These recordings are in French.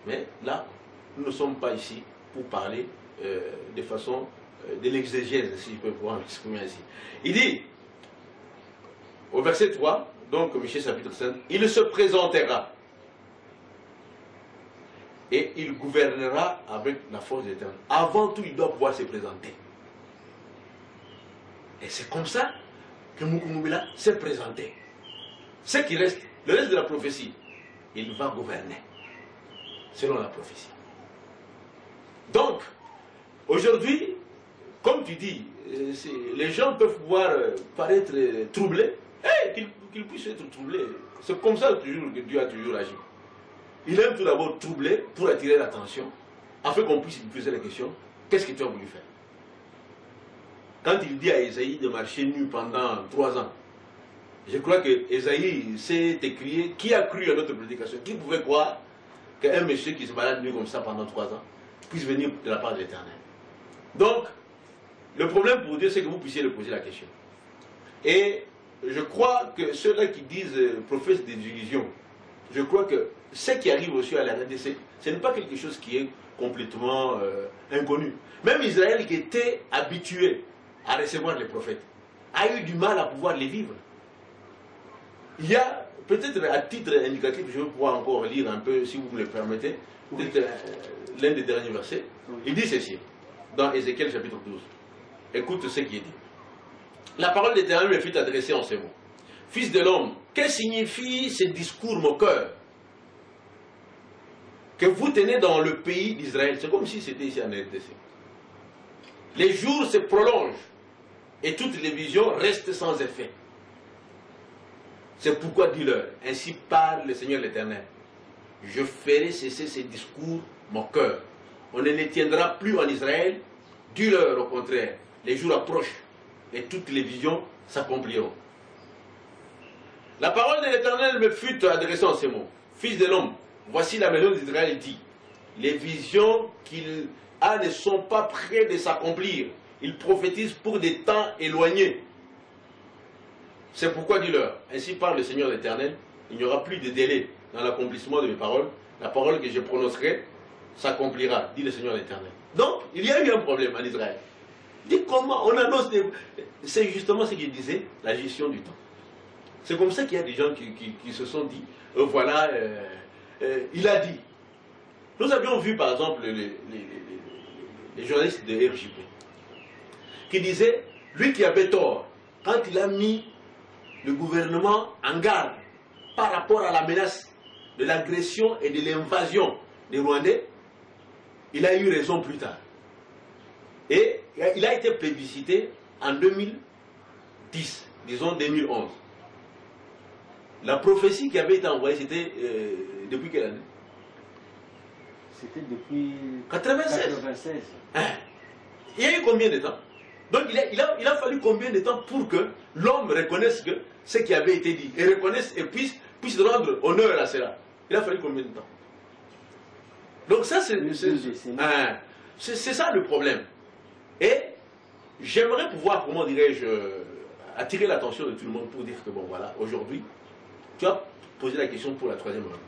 Mais là, nous ne sommes pas ici pour parler de façon de l'exégèse, si je peux pouvoir m'exprimer ainsi. Il dit, au verset 3, donc Michée chapitre 5, il se présentera et il gouvernera avec la force éternelle. Avant tout, il doit pouvoir se présenter. Et c'est comme ça que Mukumubila s'est présenté. Ce qui reste, le reste de la prophétie, il va gouverner selon la prophétie. Donc, aujourd'hui, comme tu dis, les gens peuvent pouvoir paraître troublés, qu'ils puissent être troublés. C'est comme ça toujours que Dieu a toujours agi. Il aime tout d'abord troubler pour attirer l'attention, afin qu'on puisse lui poser la question, qu'est-ce que tu as voulu faire? Quand il dit à Ésaïe de marcher nu pendant 3 ans, je crois que Ésaïe s'est écrié, qui a cru à notre prédication? Qui pouvait croire qu'un monsieur qui se balade nu comme ça pendant 3 ans puisse venir de la part de l'Éternel? Donc, le problème pour Dieu, c'est que vous puissiez lui poser la question. Et je crois que ceux-là qui disent prophètes des illusions, je crois que ce qui arrive aussi à la RDC, ce n'est pas quelque chose qui est complètement inconnu. Même Israël, qui était habitué à recevoir les prophètes, a eu du mal à pouvoir les vivre. Il y a, peut-être à titre indicatif, je vais pouvoir encore lire un peu, si vous me le permettez, peut-être l'un des derniers versets. Il dit ceci, dans Ézéchiel chapitre 12. Écoute ce qui est dit. La parole d'Éternel me fut adressée en ces mots. Fils de l'homme, que signifie ce discours moqueur que vous tenez dans le pays d'Israël? C'est comme si c'était ici en RDC. Les jours se prolongent et toutes les visions restent sans effet. C'est pourquoi dis-leur, ainsi parle le Seigneur l'Éternel. Je ferai cesser ces discours moqueurs. On ne les tiendra plus en Israël. Dis-leur au contraire, les jours approchent et toutes les visions s'accompliront. La parole de l'Éternel me fut adressée en ces mots. Fils de l'homme, voici la maison d'Israël dit, les visions qu'il a ne sont pas près de s'accomplir. Il prophétise pour des temps éloignés. C'est pourquoi dis-leur, ainsi parle le Seigneur l'Éternel, il n'y aura plus de délai dans l'accomplissement de mes paroles. La parole que je prononcerai s'accomplira, dit le Seigneur l'Éternel. Donc, il y a eu un problème en Israël. Dis comment on annonce des... C'est justement ce qu'il disait, la gestion du temps. C'est comme ça qu'il y a des gens qui se sont dit, voilà, il a dit. Nous avions vu par exemple les journalistes de RJP qui disaient, lui qui avait tort, quand il a mis le gouvernement en garde par rapport à la menace de l'agression et de l'invasion des Rwandais, il a eu raison plus tard. Et il a été plébiscité en 2010, disons 2011. La prophétie qui avait été envoyée, c'était depuis quelle année? C'était depuis 96. Hein? Il y a eu combien de temps? Donc il a fallu combien de temps pour que l'homme reconnaisse que ce qui avait été dit, et reconnaisse et puisse rendre honneur à cela? Il a fallu combien de temps? Donc ça, c'est ça le problème. Et j'aimerais pouvoir, comment dirais-je, attirer l'attention de tout le monde pour dire que, bon voilà, aujourd'hui, tu as posé la question pour la Troisième République.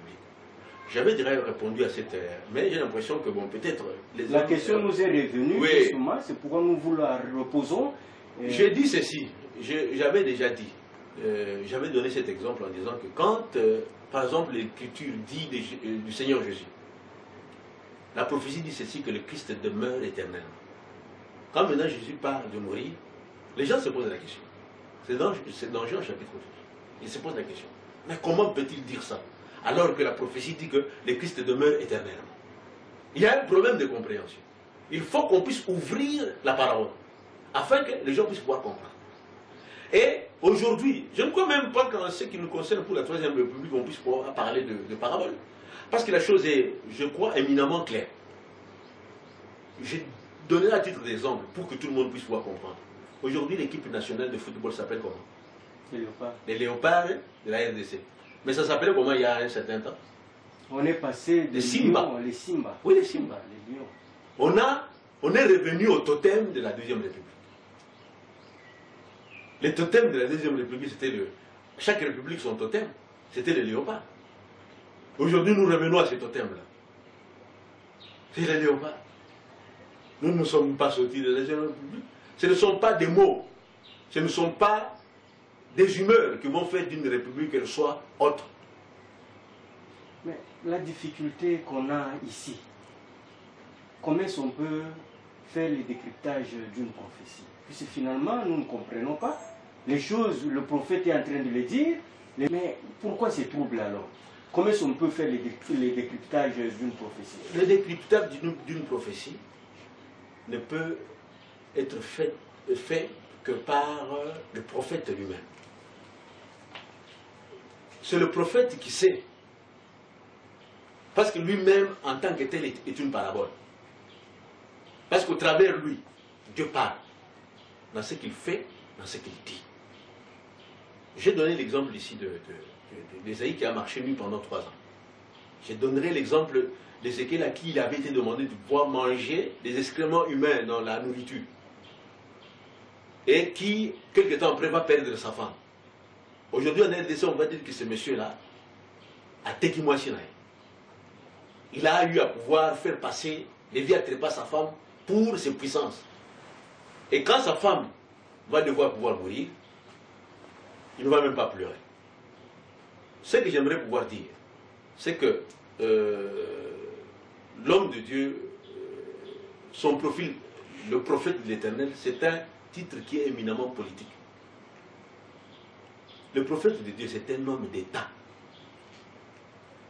J'avais déjà répondu à cette... mais j'ai l'impression que, bon, peut-être... La question nous est revenue, oui. Justement, c'est pourquoi nous vous la reposons. J'ai dit ceci, j'avais déjà dit, j'avais donné cet exemple en disant que quand, par exemple, l'Écriture dit du Seigneur Jésus, la prophétie dit ceci, que le Christ demeure éternellement. Quand maintenant Jésus parle de mourir, les gens se posent la question. C'est dans Jean chapitre 12. Ils se posent la question. Mais comment peut-il dire ça? Alors que la prophétie dit que le Christ demeure éternellement. Il y a un problème de compréhension. Il faut qu'on puisse ouvrir la parole, afin que les gens puissent pouvoir comprendre. Et aujourd'hui, je ne crois même pas qu'en ce qui nous concerne pour la Troisième République, on puisse pouvoir parler de parabole. Parce que la chose est, je crois, éminemment claire. J'ai donné à titre d'exemple pour que tout le monde puisse pouvoir comprendre. Aujourd'hui, l'équipe nationale de football s'appelle comment? Les léopards. Les léopards de la RDC. Mais ça s'appelait comment il y a un certain temps? On est passé des Simba. Les Simba. Oui, les Simba. Les lions. On est revenu au totem de la Deuxième République. Le totem de la Deuxième République, c'était le... Chaque république, son totem, c'était le léopard. Aujourd'hui, nous revenons à ce totem-là. C'est les léopards. Nous ne sommes pas sortis de la République. Ce ne sont pas des mots. Ce ne sont pas des humeurs qui vont faire d'une république qu'elle soit autre. Mais la difficulté qu'on a ici, comment on peut faire le décryptage d'une prophétie? Puisque finalement, nous ne comprenons pas les choses, le prophète est en train de les dire, mais pourquoi ces troubles alors? Comment on peut faire le décryptage d'une prophétie? Le décryptage d'une prophétie ne peut être fait que par le prophète lui-même. C'est le prophète qui sait. Parce que lui-même, en tant que tel, est une parabole. Parce qu'au travers lui, Dieu parle. Dans ce qu'il fait, dans ce qu'il dit. J'ai donné l'exemple ici d'Ésaïe qui a marché nu pendant 3 ans. Je donnerai l'exemple d'Ézéchiel à qui il avait été demandé de pouvoir manger des excréments humains dans la nourriture. Et qui, quelque temps après, va perdre sa femme. Aujourd'hui, en RDC, on va dire que ce monsieur-là a Tekimoa Sinaï. Il a eu à pouvoir faire passer les vies à trépas sa femme pour ses puissances. Et quand sa femme va devoir pouvoir mourir, il ne va même pas pleurer. Ce que j'aimerais pouvoir dire, c'est que l'homme de Dieu, son profil, le prophète de l'Éternel, c'est un titre qui est éminemment politique. Le prophète de Dieu, c'est un homme d'État.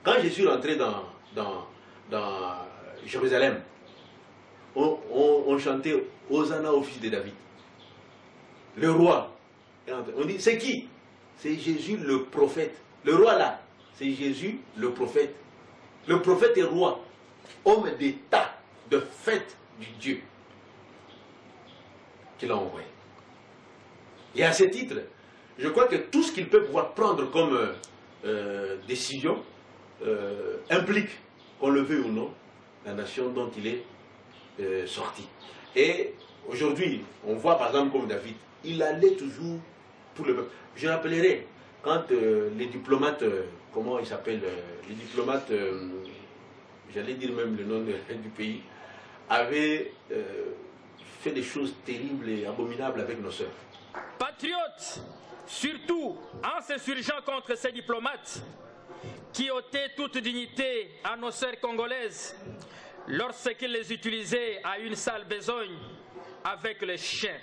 Quand je suis rentré dans Jérusalem, on chantait Hosanna au fils de David. Le roi, on dit, c'est qui? C'est Jésus le prophète. Le roi là, c'est Jésus le prophète. Le prophète est roi, homme d'État, de fête du Dieu qu'il a envoyé. Et à ce titre, je crois que tout ce qu'il peut pouvoir prendre comme décision implique, qu'on le veuille ou non, la nation dont il est sorti. Et aujourd'hui, on voit par exemple comme David, il allait toujours pour le peuple. Je rappellerai, quand les diplomates, comment ils s'appellent, les diplomates, j'allais dire même le nom du pays, avaient fait des choses terribles et abominables avec nos sœurs. Patriotes, surtout en s'insurgeant contre ces diplomates qui ôtaient toute dignité à nos sœurs congolaises lorsqu'ils les utilisaient à une sale besogne avec les chiens.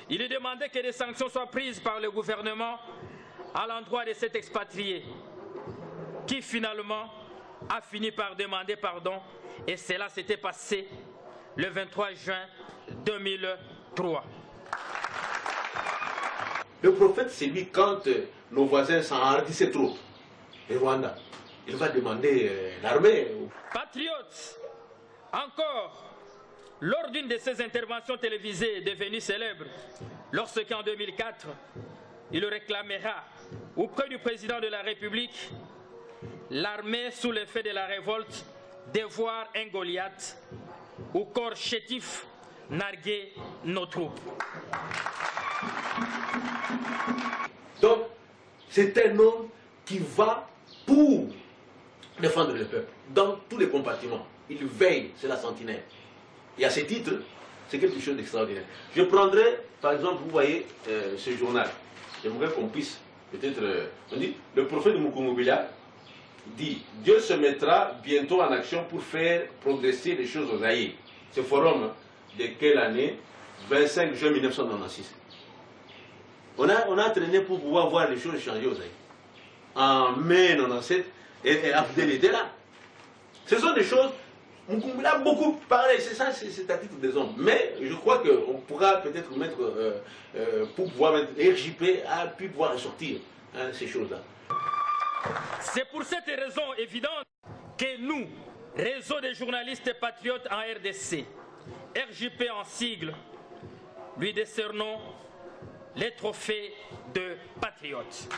Il est demandé que des sanctions soient prises par le gouvernement à l'endroit de cet expatrié qui finalement a fini par demander pardon, et cela s'était passé le 23 juin 2003. Le prophète, c'est lui quand nos voisins s'enhardissaient trop. Le Rwanda, il va demander l'armée. Patriotes, encore, lors d'une de ses interventions télévisées devenues célèbres, lorsqu'en 2004, il réclamera auprès du président de la République l'armée sous l'effet de la révolte devoir un Goliath au corps chétif narguer nos troupes. Donc, c'est un homme qui va pour défendre le peuple dans tous les compartiments. Il veille, c'est la sentinelle. Et à ce titre, c'est quelque chose d'extraordinaire. Je prendrai, par exemple, vous voyez ce journal. J'aimerais qu'on puisse peut-être... on dit, le prophète Mukumubila dit, Dieu se mettra bientôt en action pour faire progresser les choses aux Zaïre. Ce forum, de quelle année? 25 juin 1996. On a traîné pour pouvoir voir les choses changer aux Zaïre. En mai 97, et Abdel était là. Ce sont des choses, on a beaucoup parlé, c'est ça, c'est à titre des hommes. Mais je crois qu'on pourra peut-être mettre, pour pouvoir mettre, RJP a pu pouvoir ressortir ces choses-là. C'est pour cette raison évidente que nous, réseau des journalistes patriotes en RDC, RJP en sigle, lui décernons les trophées de patriotes.